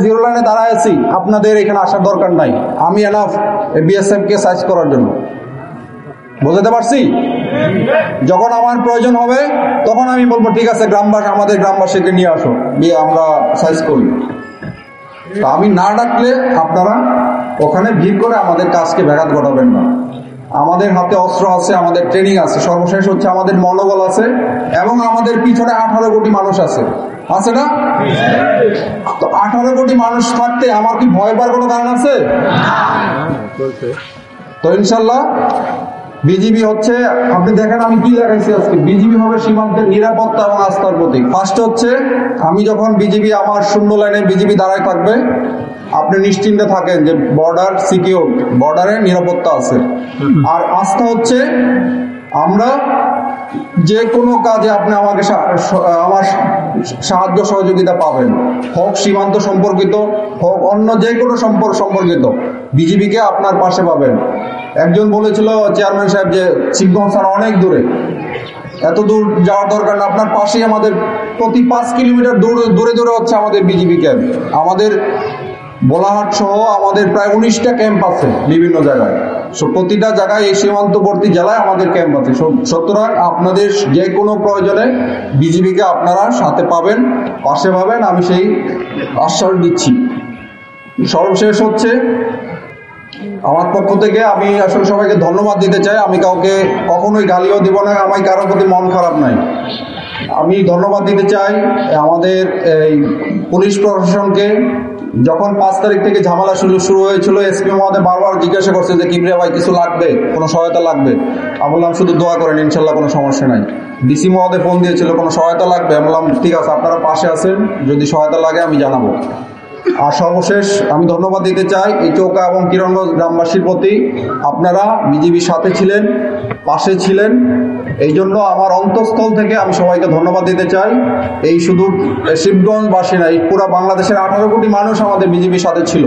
Zero লাইনে দাঁড়ায় আছি, আপনাদের এখানে আসার দরকার নাই, আমি এনাফ বিএসএফ কে সাইজ করার জন্য। বুঝতে পারছি? যখন আমার প্রয়োজন হবে তখন আমি বলবো ঠিক আছে গ্রামবাসী, আমাদের গ্রামবাসীকে নিয়ে আসো, দিয়ে আমরা সাইজ করি। তা আমি না ডাকলে আপনারা ওখানে ভিড় করে আমাদের কাজকে ব্যাঘাত ঘটাবেন না। আমাদের হাতে অস্ত্র আছে, আমাদের ট্রেনিং আছে, সর্বশেষ হচ্ছে আমাদের মনোবল আছে, এবং আমাদের পিছনে 18 কোটি মানুষ আছে না? তো 18 কোটি মানুষ থাকতে আমার কি ভয় পাওয়ার কোনো কারণ আছে? তো ইনশাল্লাহ বিজিবি হচ্ছে, আপনি দেখেন আমি কি দেখাইছি আজকে, বিজিবি হবে সীমান্তের নিরাপত্তা এবং আস্থার প্রতীক। ফার্স্ট হচ্ছে আমি যখন বিজিবি আমার শূন্য লাইনে বিজিবি দাঁড়ায় থাকবে, আপনি নিশ্চিন্তে থাকেন যে বর্ডার সিকিউর, বর্ডারে নিরাপত্তা আছে। আর আস্থা হচ্ছে আমরা যে কোনো কাজে আপনি আমাকে আমার সাহায্য সহযোগিতা পাবেন, হোক সীমান্ত সম্পর্কিত, হোক অন্য যে কোনো সম্পর্কিত, বিজিবিকে আপনার পাশে পাবেন। একজন বলেছিল চেয়ারম্যান সাহেব যে শিবগঞ্জ থানা অনেক দূরে, এত দূর যাওয়ার দরকার না, আপনার পাশেই আমাদের প্রতি 5 কিলোমিটার দূরে দূরে হচ্ছে আমাদের বিজিবি ক্যাম্প। আমাদের বোলাহাট সহ আমাদের প্রায় 19টা ক্যাম্প আছে বিভিন্ন জায়গায়। প্রতিটা জায়গায় এই সীমান্তবর্তী জেলায় আমাদের ক্যাম্প আছে। সুতরাং আপনাদের যে কোনো প্রয়োজনে বিজিবিকে আপনারা সাথে পাবেন, পাশে পাবেন, আমি সেই আশ্বাস দিচ্ছি। সর্বশেষ হচ্ছে আমার পক্ষ থেকে আমি আসলে সবাইকে ধন্যবাদ দিতে চাই। আমি কাউকে কখনোই গালিও দিব না, আমার কারোর প্রতি মন খারাপ নাই। আমি ধন্যবাদ দিতে চাই আমাদের এই পুলিশ প্রশাসনকে। যখন 5 তারিখ থেকে ঝামেলা শুরু হয়েছিল, এসপি মহোদয় বারবার জিজ্ঞাসা করছে যে কিবরিয়া ভাই কিছু লাগবে, কোনো সহায়তা লাগবে? আমি বললাম শুধু দোয়া করেন, ইনশাল্লাহ কোনো সমস্যা নাই। ডিসি মহোদয় ফোন দিয়েছিল কোনো সহায়তা লাগবে, আমি বললাম ঠিক আছে আপনারা পাশে আছেন, যদি সহায়তা লাগে আমি জানাবো। আর সর্বশেষ আমি ধন্যবাদ দিতে চাই এই চৌকা এবং কিরণগঞ্জ গ্রামবাসীর প্রতি। আপনারা বিজিবির সাথে ছিলেন, পাশে ছিলেন, এই জন্য আমার অন্তঃস্থল থেকে আমি সবাইকে ধন্যবাদ দিতে চাই। এই শুধু শিবগঞ্জবাসী না, এই পুরো বাংলাদেশের 18 কোটি মানুষ আমাদের বিজিবির সাথে ছিল।